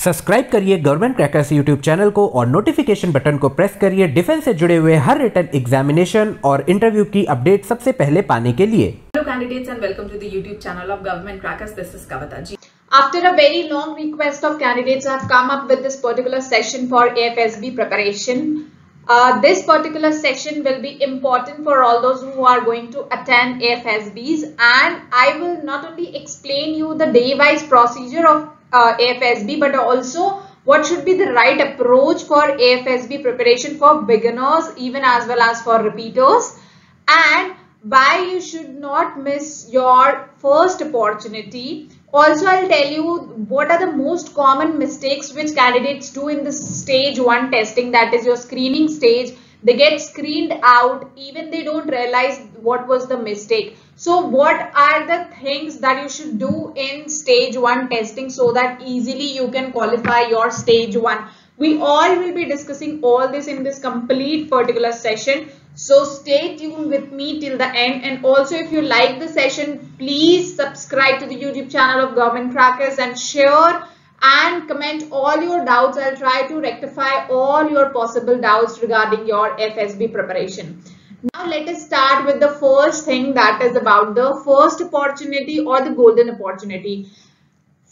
Subscribe करिए government crackers YouTube channel को और नोटिफिकेशन बटन को प्रेस करिए डिफेंस से जुड़े हुए हर रिटन एग्जामिनेशन और इंटरव्यू की अपडेट सबसे पहले पाने के लिए। Hello candidates and welcome to the YouTube channel of Government Crackers. This is Kavita ji. After a very long request of candidates, I have come up with this particular session for AFSB preparation. This particular session will be important for all those who are going to attend AFSBs, and I will not only explain you the day-wise procedure of AFSB, but also what should be the right approach for AFSB preparation for beginners even as well as for repeaters, and why you should not miss your first opportunity. Also, I'll tell you what are the most common mistakes which candidates do in this stage 1 testing, that is your screening stage. They get screened out, even they don't realize what was the mistake. So what are the things that you should do in stage 1 testing so that easily you can qualify your stage 1? We all will be discussing all this in this complete particular session. So stay tuned with me till the end, and also if you like the session, please subscribe to the YouTube channel of Government Crackers and share and comment all your doubts. I'll try to rectify all your possible doubts regarding your FSB preparation. Now let us start with the first thing, that is about the first opportunity or the golden opportunity.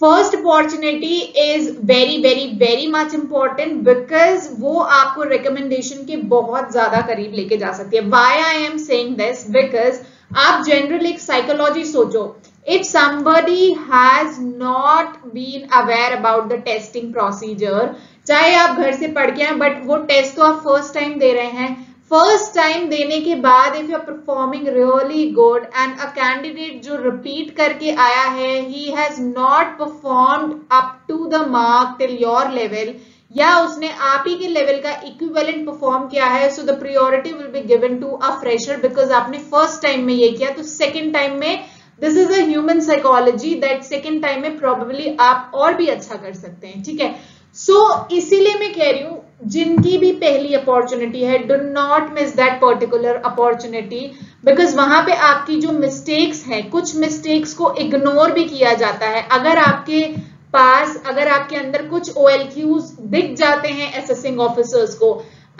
First opportunity is very much important because वो आपको recommendation के बहुत ज़्यादा करीब लेके जा सकती है. Why I am saying this? Because आप general एक psychology सोचो. If somebody has not been aware about the testing procedure, चाहे आप घर से पढ़ के आए, but वो test तो आप first time दे रहे हैं. फर्स्ट टाइम देने के बाद if you are performing really good and a candidate जो repeat करके आया है, he has not performed up to the mark till your level, या उसने आप ही के लेवल का equivalent perform किया है, so the priority will be given to a fresher because आपने first time में ये किया. तो second time में this is a human psychology that second time में probably आप और भी अच्छा कर सकते हैं. ठीक है, so इसीलिए मैं कह रही हूँ जिनकी भी पहली अपॉर्चुनिटी है, do not miss that particular opportunity, because वहां पे आपकी जो मिस्टेक्स हैं, कुछ मिस्टेक्स को इग्नोर भी किया जाता है. अगर आपके अंदर कुछ OLQs दिख जाते हैं असेसिंग ऑफिसर्स को,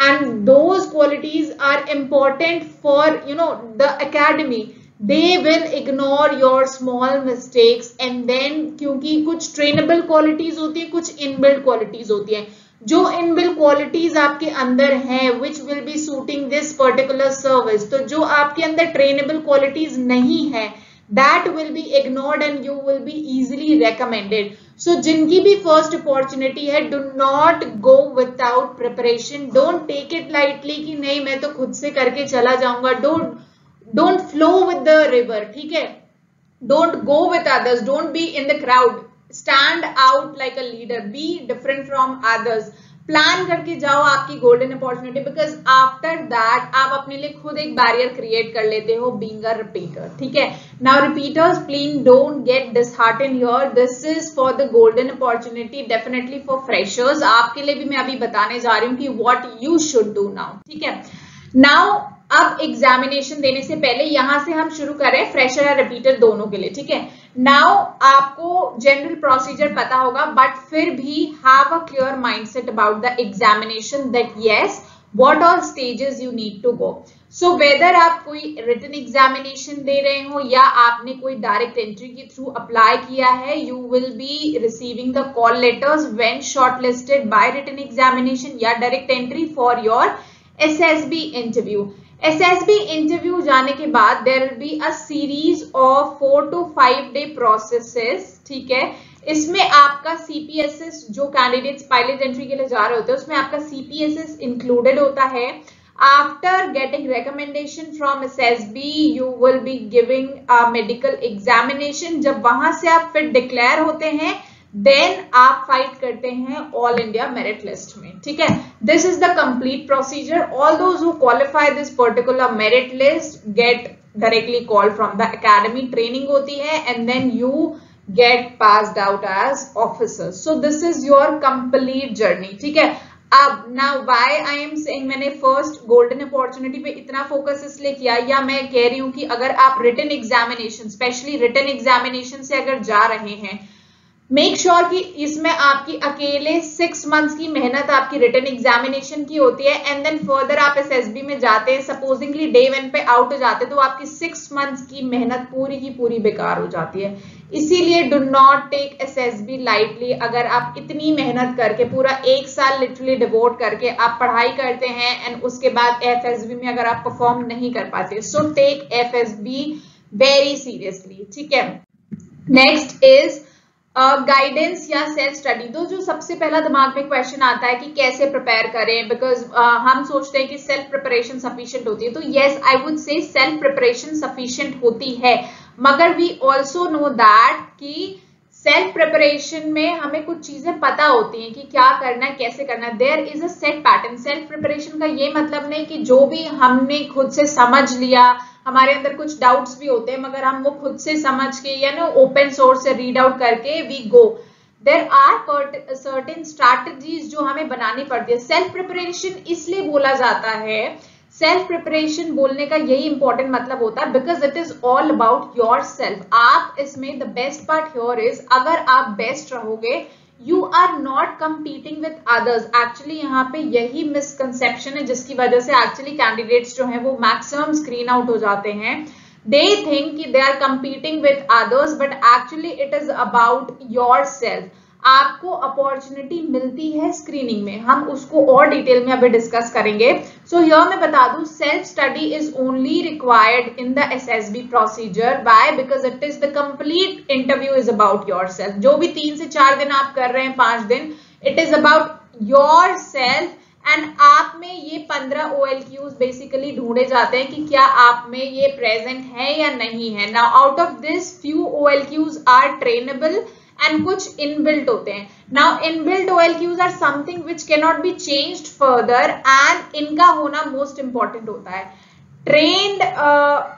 and those qualities are important for the academy, they will ignore your small mistakes, and then क्योंकि कुछ ट्रेनेबल क्वालिटीज होती है, कुछ इनबिल्ट क्वालिटीज होती है. जो इनबिल्ट क्वालिटीज आपके अंदर हैं which will be suiting this particular service, तो जो आपके अंदर ट्रेनेबल क्वालिटीज नहीं है, that will be ignored and you will be easily recommended. So जिनकी भी first opportunity है, do not go without preparation. Don't take it lightly कि नहीं मैं तो खुद से करके चला जाऊंगा. Don't flow with the river. ठीक है, don't go with others, don't be in the crowd. Stand out like a leader, be different from others. Plan करके जाओ आपकी golden opportunity, because after that आप अपने लिए खुद एक बैरियर क्रिएट कर लेते हो बीइंग अ रिपीटर. ठीक है, now repeaters please don't get disheartened here. This is for the golden opportunity, definitely for freshers. आपके लिए भी मैं अभी बताने जा रही हूँ कि what you should do now. ठीक है, नाउ अब एग्जामिनेशन देने से पहले यहां से हम शुरू करें फ्रेशर या रिपीटर दोनों के लिए. ठीक है, नाउ आपको जनरल प्रोसीजर पता होगा, बट फिर भी have a clear mindset about the examination that yes what all stages you need to go. So whether आप कोई रिटन एग्जामिनेशन दे रहे हो या आपने कोई डायरेक्ट एंट्री के थ्रू अप्लाई किया है, you will be receiving the call letters when shortlisted by written examination या direct entry for your SSB interview. SSB interview जाने के बाद there will be a series of 4 to 5 day processes. ठीक है, इसमें आपका CPSS, जो कैंडिडेट्स पायलट एंट्री के लिए जा रहे होते हैं, उसमें आपका CPSS इंक्लूडेड होता है. After getting recommendation from SSB you will be giving a medical examination. जब वहां से आप फिट डिक्लेयर होते हैं, देन आप फाइट करते हैं ऑल इंडिया मेरिट लिस्ट में. ठीक है, this is the complete procedure. All those who qualify this particular merit list get directly call from the academy. Training होती है and then you get passed out as officers. So this is your complete journey. ठीक है, अब now why I am saying, मैंने first golden opportunity पे इतना focus इसलिए किया, या मैं कह रही हूं कि अगर आप written examination, specially written examination से अगर जा रहे हैं, मेक श्योर कि इसमें आपकी अकेले 6 मंथ्स की मेहनत आपकी रिटन एग्जामिनेशन की होती है एंड देन फर्दर आप एसएसबी में जाते हैं, सपोजिंगली डे 1 पे आउट हो जाते हैं तो आपकी 6 मंथ्स की मेहनत पूरी की पूरी बेकार हो जाती है। इसीलिए do not take SSB lightly. अगर आप इतनी मेहनत करके पूरा 1 साल लिटरली डिवोट करके आप पढ़ाई करते हैं एंड उसके बाद एफएसबी में अगर आप परफॉर्म नहीं कर पाते, so take FSB very seriously, ठीक है। नेक्स्ट इज गाइडेंस या सेल्फ स्टडी। तो जो सबसे पहला दिमाग में क्वेश्चन आता है कि कैसे प्रिपेयर करें, बिकॉज हम सोचते हैं कि सेल्फ प्रिपरेशन सफिशिएंट होती है। तो yes, I would say self preparation sufficient होती है, मगर वी ऑल्सो नो दैट कि सेल्फ प्रिपरेशन में हमें कुछ चीजें पता होती हैं कि क्या करना है, कैसे करना है। There is a set pattern. Self preparation का ये मतलब नहीं कि जो भी हमने खुद से समझ लिया, हमारे अंदर कुछ डाउट्स भी होते हैं मगर हम वो खुद से समझ के या ना ओपन सोर्स से रीड आउट करके we go. There are certain strategies जो हमें बनानी पड़ती है। सेल्फ प्रिपरेशन इसलिए बोला जाता है, सेल्फ प्रिपरेशन बोलने का यही इंपॉर्टेंट मतलब होता है because it is all about yourself. आप इसमें the best part here is, अगर आप बेस्ट रहोगे you are not competing with others. Actually यहाँ पे यही मिसकंसेप्शन है जिसकी वजह से एक्चुअली कैंडिडेट्स जो हैं वो मैक्सिमम स्क्रीन आउट हो जाते हैं। दे थिंक कि they are competing with others but actually it is about yourself. आपको अपॉर्चुनिटी मिलती है स्क्रीनिंग में, हम उसको और डिटेल में अभी डिस्कस करेंगे। सो हियर मैं बता दूं, self study is only required in the SSB procedure. Why? Because it is the complete interview is about yourself. जो भी 3 से 4 दिन आप कर रहे हैं, 5 दिन, it is about yourself. And आप में ये 15 OLQs बेसिकली ढूंढे जाते हैं कि क्या आप में ये प्रेजेंट है या नहीं है। Now out of this few OLQs are trainable and कुछ इनबिल्ट होते हैं। Now inbuilt OLQs are something which can not be changed further and इनका होना मोस्ट इंपॉर्टेंट होता है। ट्रेन्ड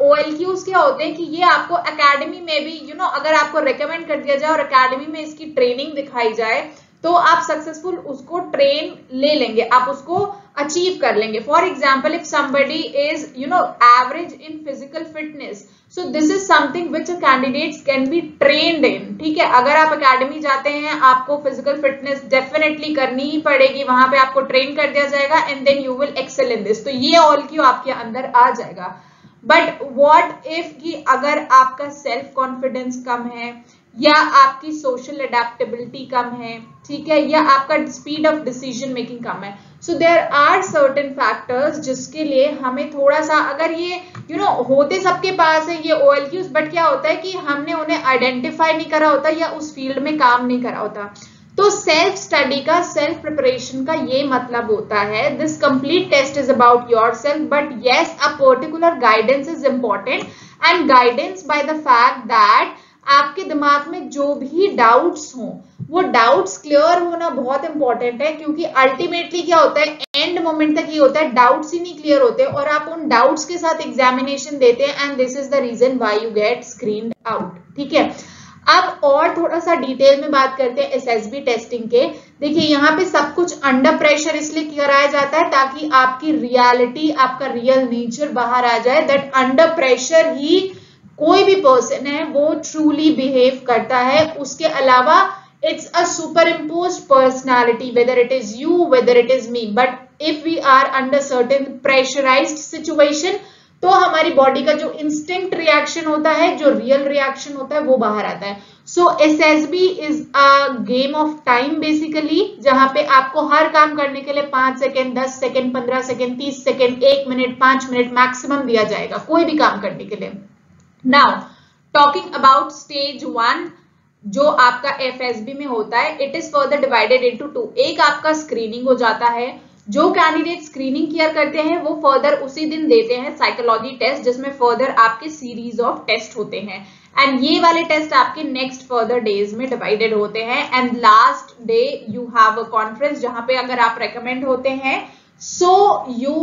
OLQs क्या होते हैं कि ये आपको एकेडमी में भी अगर आपको रिकमेंड कर दिया जाए और एकेडमी में इसकी ट्रेनिंग दिखाई जाए तो आप सक्सेसफुल उसको ट्रेन ले लेंगे, आप उसको अचीव कर लेंगे। For example, if somebody is average in physical fitness, so this is something which candidates can be trained in. ठीक है, अगर आप एकेडमी जाते हैं आपको फिजिकल फिटनेस डेफिनेटली करनी ही पड़ेगी, वहां पे आपको ट्रेन कर दिया जाएगा and then you will excel in this. तो ये OLQ आपके अंदर आ जाएगा। बट व्हाट इफ कि अगर आपका सेल्फ कॉन्फिडेंस कम है या आपकी सोशल अडेप्टेबिलिटी कम है, ठीक है, या आपका स्पीड ऑफ डिसीजन मेकिंग कम है। So there are certain factors जिसके लिए हमें थोड़ा सा, अगर ये होते सबके पास है ये OLQs, बट क्या होता है कि हमने उन्हें आइडेंटिफाई नहीं करा होता या उस फील्ड में काम नहीं करा होता। तो सेल्फ स्टडी का, सेल्फ प्रिपरेशन का ये मतलब होता है, this complete test is about yourself, but yes a particular guidance is important and guidance by the fact that आपके दिमाग में जो भी डाउट्स हों वो डाउट्स क्लियर होना बहुत इंपॉर्टेंट है, क्योंकि अल्टीमेटली क्या होता है, एंड मोमेंट तक ये होता है डाउट्स ही नहीं क्लियर होते और आप उन डाउट्स के साथ एग्जामिनेशन देते हैं and this is the reason why you get screened out. ठीक है, अब और थोड़ा सा डिटेल में बात करते हैं एसएसबी टेस्टिंग के। देखिए यहाँ पे सब कुछ अंडर प्रेशर इसलिए कराया जाता है ताकि आपकी रियलिटी, आपका रियल नेचर बाहर आ जाए, दैट अंडर प्रेशर ही कोई भी पर्सन है वो ट्रूली बिहेव करता है। उसके अलावा it's a superimposed personality, whether it is you, whether it is me, but if we are under certain pressurized situation तो हमारी बॉडी का जो इंस्टिंक्ट रिएक्शन होता है, जो रियल रिएक्शन होता है, वो बाहर आता है। So SSB is a game of time basically, जहां पे आपको हर काम करने के लिए 5 second, 10 second, 15 second, 30 second, 1 minute, 5 minute maximum दिया जाएगा कोई भी काम करने के लिए। नाउ टॉकिंग अबाउट स्टेज 1 जो आपका एफएसबी में होता है, it is further divided into 2। एक आपका स्क्रीनिंग हो जाता है, जो कैंडिडेट स्क्रीनिंग क्लियर करते हैं वो फर्दर उसी दिन देते हैं साइकोलॉजी टेस्ट, जिसमें फर्दर आपके सीरीज ऑफ टेस्ट होते हैं एंड ये वाले टेस्ट आपके नेक्स्ट फर्दर डेज में डिवाइडेड होते हैं and last day you have a conference जहां पे अगर आप रेकमेंड होते हैं so you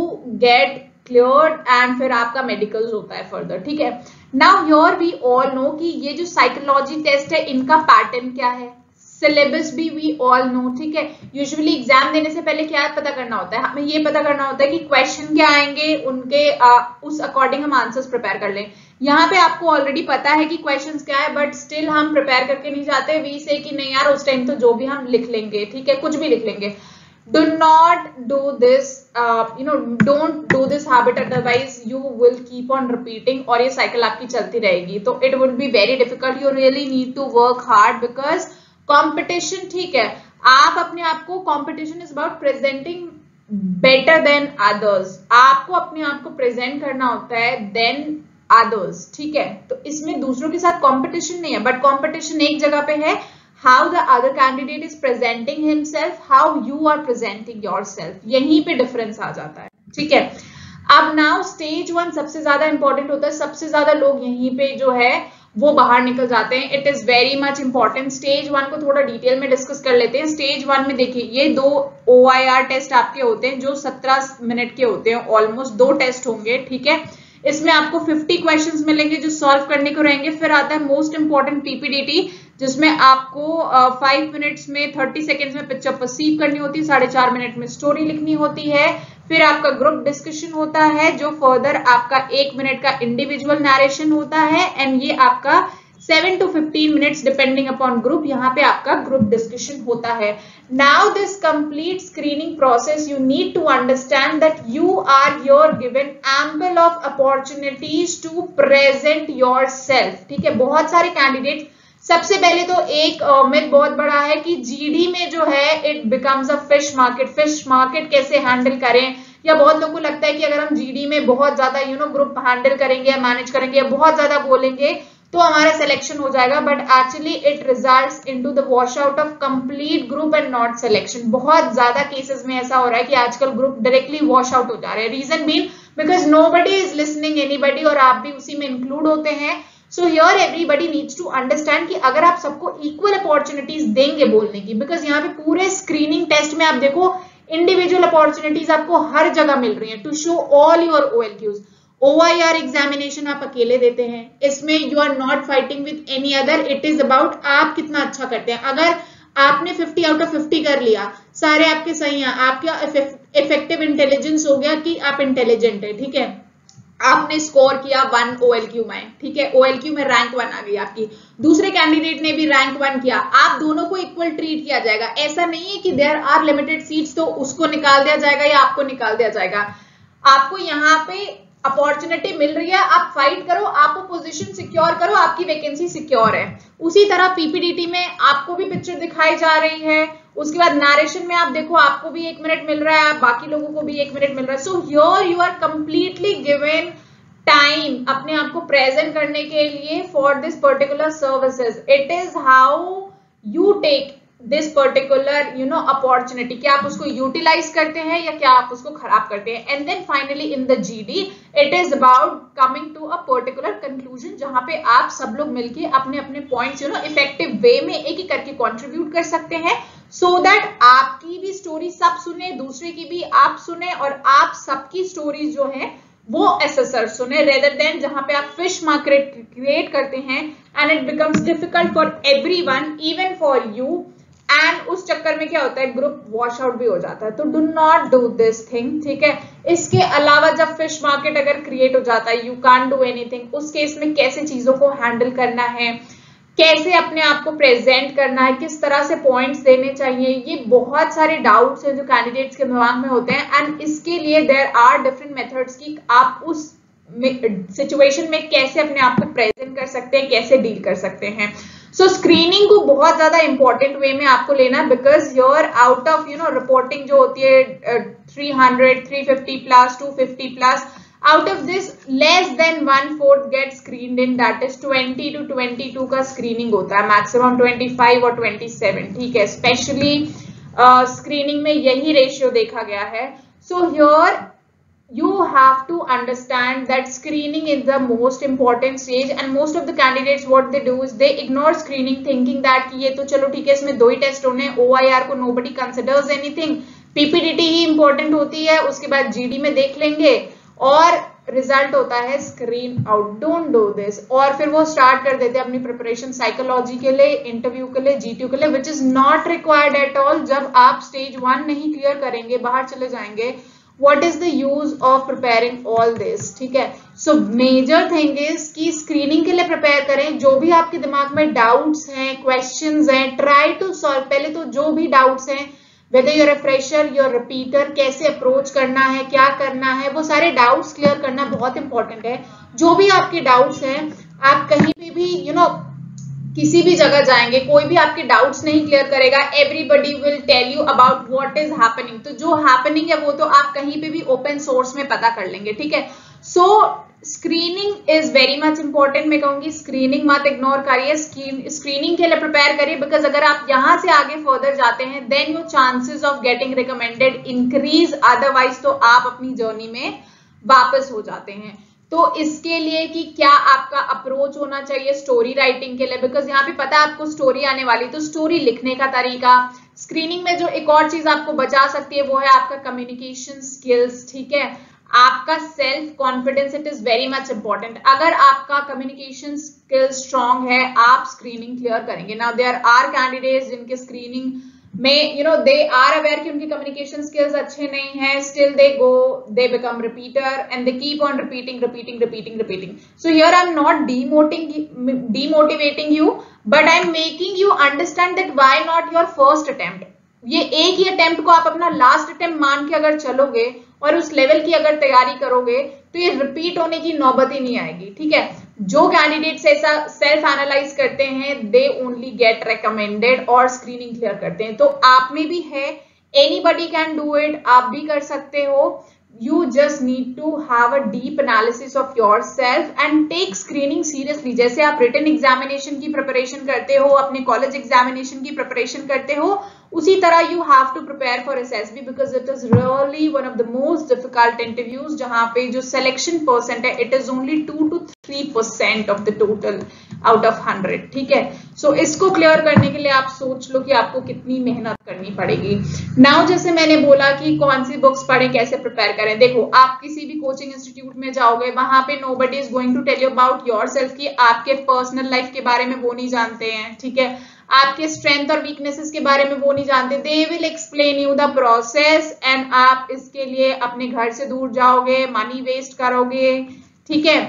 get cleared and फिर आपका मेडिकल्स होता है फर्दर। ठीक है, now here we all know कि ये जो साइकोलॉजी टेस्ट है इनका पैटर्न क्या है, सिलेबस भी वी ऑल नो। ठीक है, यूजुअली एग्जाम देने से पहले क्या पता करना होता है, हमें ये पता करना होता है कि क्वेश्चन क्या आएंगे, उनके उस अकॉर्डिंग हम आंसर्स प्रिपेयर कर लें। यहाँ पे आपको ऑलरेडी पता है कि क्वेश्चंस क्या है, बट स्टिल हम प्रिपेयर करके नहीं जाते, वी से कि नहीं यार उस टाइम तो जो भी हम लिख लेंगे, ठीक है, कुछ भी लिख लेंगे. Do not do this, don't do this habit, otherwise you will keep on repeating और ये cycle आपकी चलती रहेगी. तो it would be very difficult. You really need to work hard because competition, ठीक है, आप अपने आप को, competition is about presenting better than others. आपको अपने आप को present करना होता है than others, ठीक है. तो इसमें दूसरों के साथ competition नहीं है, but competition एक जगह पे है, how the other candidate is presenting himself, how you are presenting yourself, यहीं पे difference आ जाता है, ठीक है. अब now stage 1 सबसे ज्यादा important होता है, सबसे ज्यादा लोग यहीं पे जो है वो बाहर निकल जाते हैं. It is very much important. Stage 1 को थोड़ा डिटेल में डिस्कस कर लेते हैं. स्टेज 1 में देखिए ये 2 OIR टेस्ट आपके होते हैं जो 17 मिनट के होते हैं, ऑलमोस्ट 2 टेस्ट होंगे, ठीक है. इसमें आपको 50 क्वेश्चंस मिलेंगे जो सॉल्व करने को रहेंगे. फिर आता है मोस्ट इंपॉर्टेंट PPDT, जिसमें आपको 5 मिनट्स में 30 सेकेंड्स में पिक्चर परसीव करनी होती है, 4.5 मिनट में स्टोरी लिखनी होती है. फिर आपका ग्रुप डिस्कशन होता है जो फर्दर आपका 1 मिनट का इंडिविजुअल नरेशन होता है, एंड ये आपका 7 to 15 minutes depending upon group, यहाँ पे आपका ग्रुप डिस्कशन होता है. Now this complete screening process, you need to understand that you are here given ample of opportunities to present yourself, ठीक है. बहुत सारे कैंडिडेट, सबसे पहले तो एक मिथ बहुत बड़ा है कि GD में जो है it becomes a fish market. Fish market कैसे हैंडल करें, या बहुत लोगों को लगता है कि अगर हम GD में बहुत ज्यादा ग्रुप हैंडल करेंगे या मैनेज करेंगे या बहुत ज्यादा बोलेंगे तो हमारा सिलेक्शन हो जाएगा. But actually it results into the wash out of complete group and not selection. बहुत ज्यादा केसेस में ऐसा हो रहा है कि आजकल ग्रुप डायरेक्टली वॉश आउट हो जा रहे हैं. Reason being because nobody is listening anybody, और आप भी उसी में इंक्लूड होते हैं. So here everybody needs to understand कि अगर आप सबको इक्वल अपॉर्चुनिटीज देंगे बोलने की, बिकॉज यहाँ पे पूरे स्क्रीनिंग टेस्ट में आप देखो इंडिविजुअल अपॉर्चुनिटीज आपको हर जगह मिल रही है to show all your OLQs. OIR examination आप अकेले देते हैं, इसमें you are not fighting with any other. It is about आप कितना अच्छा करते हैं. अगर आपने 50 आउट ऑफ 50 कर लिया, सारे आपके सही हैं, आपका इफेक्टिव इंटेलिजेंस हो गया कि आप इंटेलिजेंट है, ठीक है. आपने स्कोर किया 1 OLQ में, ठीक है, OLQ में रैंक 1 आ गई आपकी, दूसरे कैंडिडेट ने भी रैंक 1 किया, आप दोनों को इक्वल ट्रीट किया जाएगा. ऐसा नहीं है कि देयर आर लिमिटेड सीट्स तो उसको निकाल दिया जाएगा या आपको निकाल दिया जाएगा. आपको यहाँ पे अपॉर्चुनिटी मिल रही है, आप फाइट करो, आपको पोजीशन सिक्योर करो, आपकी वैकेंसी सिक्योर है. उसी तरह PPDT में आपको भी पिक्चर दिखाई जा रही है. उसके बाद नरेशन में आप देखो आपको भी 1 मिनट मिल रहा है, बाकी लोगों को भी 1 मिनट मिल रहा है. So here you are completely given time अपने आप को प्रेजेंट करने के लिए for this particular services. It is how you take this particular opportunity, क्या आप उसको यूटिलाइज करते हैं या क्या आप उसको खराब करते हैं. And then finally in the GD it is about coming to a particular conclusion, जहां पे आप सब लोग मिलके अपने अपने पॉइंट्स इफेक्टिव वे में एक एक करके कंट्रीब्यूट कर सकते हैं, सो दैट आपकी भी स्टोरी सब सुने, दूसरे की भी आप सुने, और आप सबकी स्टोरीज जो है वो SSR सुने, रेदर देन जहां पे आप फिश मार्केट क्रिएट करते हैं and it becomes difficult for everyone, even for you. And उस चक्कर में क्या होता है, ग्रुप वॉश आउट भी हो जाता है. तो do not do this thing, ठीक है. इसके अलावा जब फिश मार्केट अगर क्रिएट हो जाता है, यू कांट डू एनीथिंग, उस केस में कैसे चीजों को हैंडल करना है, कैसे अपने आप को प्रेजेंट करना है, किस तरह से पॉइंट्स देने चाहिए, ये बहुत सारे डाउट्स हैं जो कैंडिडेट्स के दिमाग में होते हैं. एंड इसके लिए देयर आर डिफरेंट मेथड्स की आप उस सिचुएशन में कैसे अपने आप को प्रेजेंट कर सकते हैं, कैसे डील कर सकते हैं. सो स्क्रीनिंग को बहुत ज्यादा इंपॉर्टेंट वे में आपको लेना, because your out of reporting जो होती है 300, 350 plus, 250 plus, out of this less than 1/4 get screened in, that is 20 to 22 का स्क्रीनिंग होता है, मैक्सिमम 25 और 27, ठीक है. स्पेशली स्क्रीनिंग में यही रेशियो देखा गया है. So here you have to understand that screening is the most important stage, and most of the candidates what they do is they ignore screening thinking that कि ये तो चलो ठीक है, इसमें 2 ही टेस्ट होने, OIR को nobody considers anything, PPDT ही important होती है, उसके बाद GD में देख लेंगे और रिजल्ट होता है screen out. Don't do this. और फिर वो स्टार्ट कर देते हैं अपनी प्रिपरेशन साइकोलॉजी के लिए, इंटरव्यू के लिए, GTU के लिए, which is not required at all. जब आप स्टेज 1 नहीं क्लियर करेंगे, बाहर चले जाएंगे, what is the use of preparing all this, ठीक है. सो मेजर थिंग इज कि स्क्रीनिंग के लिए प्रिपेयर करें, जो भी आपके दिमाग में डाउट्स हैं, क्वेश्चंस हैं, ट्राई टू सॉल्व। पहले तो जो भी डाउट्स हैं, whether you're a fresher, you're repeater, कैसे अप्रोच करना है, क्या करना है, वो सारे डाउट्स क्लियर करना बहुत इंपॉर्टेंट है। जो भी आपके डाउट्स हैं, आप कहीं पे भी किसी भी जगह जाएंगे, कोई भी आपके डाउट्स नहीं क्लियर करेगा, everybody will tell you about what is happening. तो जो हैपनिंग है वो तो आप कहीं पे भी ओपन सोर्स में पता कर लेंगे, ठीक है। So screening is very much important. मैं कहूंगी स्क्रीनिंग मत इग्नोर करिए, स्क्रीनिंग के लिए प्रिपेयर करिए, बिकॉज अगर आप यहां से आगे फर्दर जाते हैं then your chances of getting recommended increase, otherwise तो आप अपनी जर्नी में वापस हो जाते हैं। तो इसके लिए कि क्या आपका अप्रोच होना चाहिए स्टोरी राइटिंग के लिए, बिकॉज यहाँ पे पता है आपको स्टोरी आने वाली, तो स्टोरी लिखने का तरीका। स्क्रीनिंग में जो एक और चीज आपको बचा सकती है वो है आपका कम्युनिकेशन स्किल्स, ठीक है, आपका self confidence. It is very much important. अगर आपका कम्युनिकेशन स्किल स्ट्रांग है, आप स्क्रीनिंग क्लियर करेंगे। नाउ देयर आर कैंडिडेट्स जिनके स्क्रीनिंग में दे आर अवेयर कि उनके कम्युनिकेशन स्किल्स अच्छे नहीं है, still they go, they become repeater and they keep on repeating. So here I am not demotivating you, but I am making you understand that why not your first attempt. ये एक ही attempt को आप अपना last attempt मान के अगर चलोगे और उस लेवल की अगर तैयारी करोगे तो ये रिपीट होने की नौबत ही नहीं आएगी, ठीक है। जो कैंडिडेट्स ऐसा सेल्फ एनालाइज करते हैं दे ओनली गेट रिकमेंडेड और स्क्रीनिंग क्लियर करते हैं। तो आप में भी है, एनीबडी कैन डू इट, आप भी कर सकते हो। You just need to have a deep analysis of yourself and take screening seriously। जैसे आप रिटन एग्जामिनेशन की प्रिपरेशन करते हो, अपने कॉलेज एग्जामिनेशन की प्रिपरेशन करते हो, उसी तरह you have to prepare for SSB because it is really one of the most difficult interviews जहां पे जो selection percent है it is only 2 to 3% of the total out of 100, ठीक है। सो इसको क्लियर करने के लिए आप सोच लो कि आपको कितनी मेहनत करनी पड़ेगी। नाउ जैसे मैंने बोला कि कौन सी बुक्स पढ़ें, कैसे प्रिपेयर करें। देखो, आप किसी भी कोचिंग इंस्टीट्यूट में जाओगे, वहां पे nobody is going to tell you about yourself कि आपके पर्सनल लाइफ के बारे में वो नहीं जानते हैं, ठीक है। आपके स्ट्रेंथ और वीकनेसेस के बारे में वो नहीं जानते। They will explain you the process and आप इसके लिए अपने घर से दूर जाओगे, मनी वेस्ट करोगे, ठीक है,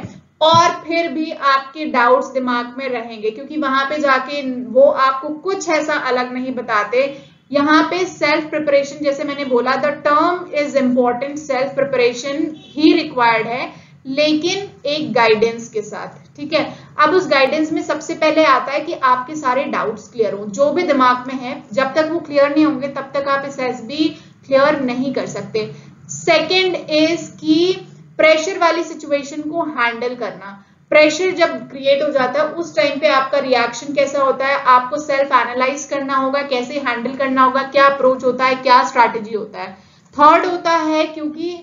और फिर भी आपके डाउट्स दिमाग में रहेंगे क्योंकि वहां पे जाके वो आपको कुछ ऐसा अलग नहीं बताते। यहाँ पे सेल्फ प्रिपरेशन, जैसे मैंने बोला, the term is important, self preparation he required है, लेकिन एक गाइडेंस के साथ, ठीक है। अब उस गाइडेंस में सबसे पहले आता है कि आपके सारे डाउट्स क्लियर हों, जो भी दिमाग में है। जब तक वो क्लियर नहीं होंगे तब तक आप SSB क्लियर नहीं कर सकते। सेकेंड इज कि प्रेशर वाली सिचुएशन को हैंडल करना। प्रेशर जब क्रिएट हो जाता है उस टाइम पे आपका रिएक्शन कैसा होता है, आपको सेल्फ एनालाइज करना होगा, कैसे हैंडल करना होगा, क्या अप्रोच होता है, क्या स्ट्रैटेजी होता है। थर्ड होता है, क्योंकि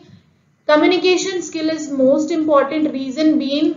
communication skill is most important, reason being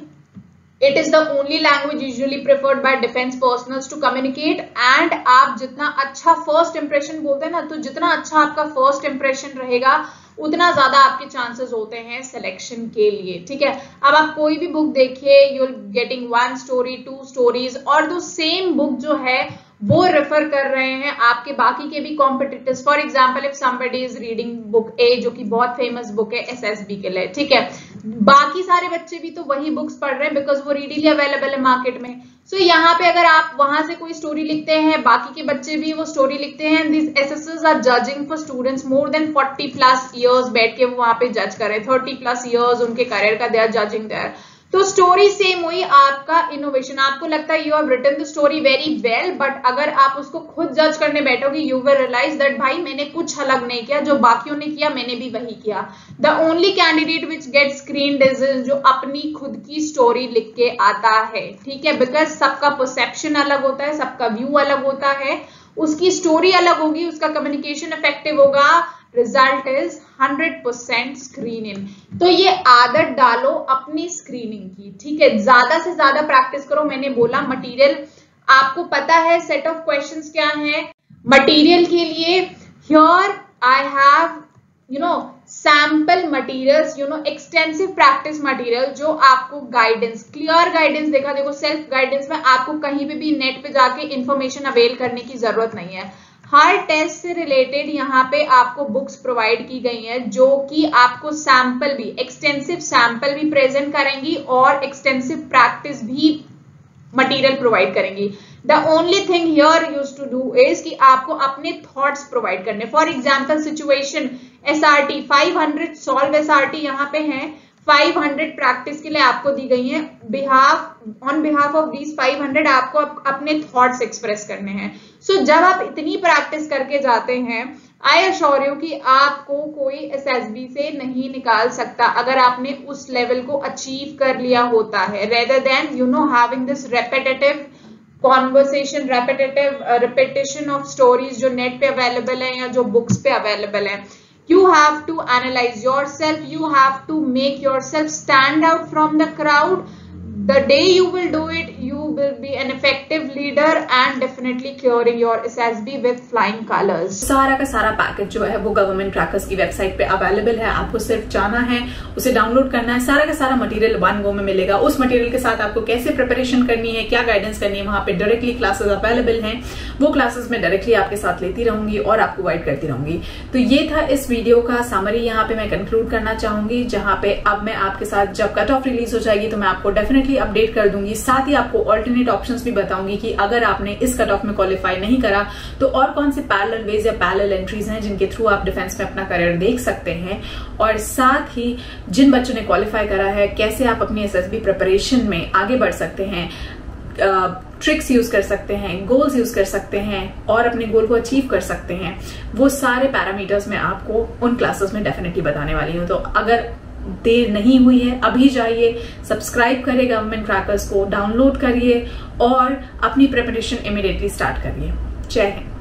it is the only language usually preferred by defense personnel to communicate and आप जितना अच्छा first impression बोलते हैं ना, तो जितना अच्छा आपका first impression रहेगा उतना ज्यादा आपके चांसेस होते हैं सिलेक्शन के लिए, ठीक है। अब आप कोई भी बुक देखिए, you are getting 1 story 2 stories और जो सेम बुक जो है वो रेफर कर रहे हैं आपके बाकी के भी competitors. For example if somebody is reading book A, जो कि बहुत फेमस बुक है SSB के लिए, ठीक है, बाकी सारे बच्चे भी तो वही बुक्स पढ़ रहे हैं बिकॉज वो रीडीली अवेलेबल है मार्केट में। सो यहाँ पे अगर आप वहां से कोई स्टोरी लिखते हैं, बाकी के बच्चे भी वो स्टोरी लिखते हैं, this assessors are judging for students more than 40+ years बैठ के वो वहां पे जज कर रहे हैं, 30+ years उनके करियर का दे आर जजिंग देयर। तो स्टोरी सेम हुई, आपका इनोवेशन, आपको लगता है you have written the story very well, but अगर आप उसको खुद जज करने बैठोगे यू विल रियलाइज दैट भाई मैंने कुछ अलग नहीं किया, जो बाकियों ने किया मैंने भी वही किया। The only candidate which get screened is जो अपनी खुद की स्टोरी लिख के आता है, ठीक है, बिकॉज सबका परसेप्शन अलग होता है, सबका व्यू अलग होता है, उसकी स्टोरी अलग होगी, उसका कम्युनिकेशन इफेक्टिव होगा, रिजल्ट इज 100% स्क्रीन इन। तो ये आदत डालो अपनी स्क्रीनिंग की, ठीक है, ज्यादा से ज्यादा प्रैक्टिस करो। मैंने बोला मटेरियल आपको पता है, सेट ऑफ क्वेश्चंस क्या है मटेरियल के लिए। Here I have sample materials, extensive practice material जो आपको गाइडेंस, क्लियर गाइडेंस देखो सेल्फ गाइडेंस में आपको कहीं पे भी नेट पे जाके इंफॉर्मेशन अवेल करने की जरूरत नहीं है। हर टेस्ट से रिलेटेड यहाँ पे आपको बुक्स प्रोवाइड की गई हैं जो कि आपको सैंपल भी, एक्सटेंसिव सैंपल भी प्रेजेंट करेंगी और एक्सटेंसिव प्रैक्टिस भी मटेरियल प्रोवाइड करेंगी। The only thing here use to do is कि आपको अपने थॉट्स प्रोवाइड करने। For example situation SRT 500 solve SRT यहाँ पे हैं, 500 प्रैक्टिस के लिए आपको दी गई है। ऑन बिहाफ ऑफ दीज 500 आपको अपने थॉट्स एक्सप्रेस करने हैं। सो जब आप इतनी प्रैक्टिस करके जाते हैं, आई अश्योर यू कि आपको कोई SSB से नहीं निकाल सकता अगर आपने उस लेवल को अचीव कर लिया होता है, rather than you know having this repetitive conversation, repetition of stories जो नेट पे अवेलेबल है या जो बुक्स पे अवेलेबल है। You have to analyze yourself, you have to make yourself stand out from the crowd. The day you will do it, you will be an effective leader and definitely clearing your SSB with flying colors. सारा का सारा package जो है वो government crackers की website पे available है। आपको सिर्फ जाना है, उसे डाउनलोड करना है, सारा का सारा मटेरियल वन गो में मिलेगा। उस मटेरियल के साथ आपको कैसे प्रिपरेशन करनी है, क्या गाइडेंस करनी है, वहां पे डायरेक्टली क्लासेस अवेलेबल हैं। वो क्लासेस में डायरेक्टली आपके साथ लेती रहूंगी और आपको गाइड करती रहूंगी। तो ये था इस वीडियो का समरी। यहाँ पे मैं कंक्लूड करना चाहूंगी, जहां पे अब मैं आपके साथ जब कट ऑफ रिलीज हो जाएगी तो मैं आपको डेफिनेटली अपडेट कर दूंगी। साथ ही आपको ऑल्टरनेट ऑप्शंस भी बताऊंगी कि अगर आपने इस कट ऑफ में क्वालिफाई नहीं करा तो और कौन से पैरेलल वेज या पैरेलल एंट्रीज हैं जिनके थ्रू आप डिफेंस में अपना करियर देख सकते हैं। और साथ ही जिन बच्चों ने क्वालिफाई करा है, कैसे आप अपनी SSB प्रिपरेशन में आगे बढ़ सकते हैं, ट्रिक्स यूज कर सकते हैं, गोल्स यूज कर सकते हैं और अपने गोल को अचीव कर सकते हैं, वो सारे पैरामीटर्स मैं आपको उन क्लासेस में डेफिनेटली बताने वाली हूँ। तो अगर देर नहीं हुई है, अभी जाइए, सब्सक्राइब करिए गवर्नमेंट क्रैकर्स को, डाउनलोड करिए और अपनी प्रिपरेशन इमीडिएटली स्टार्ट करिए। जय हिंद।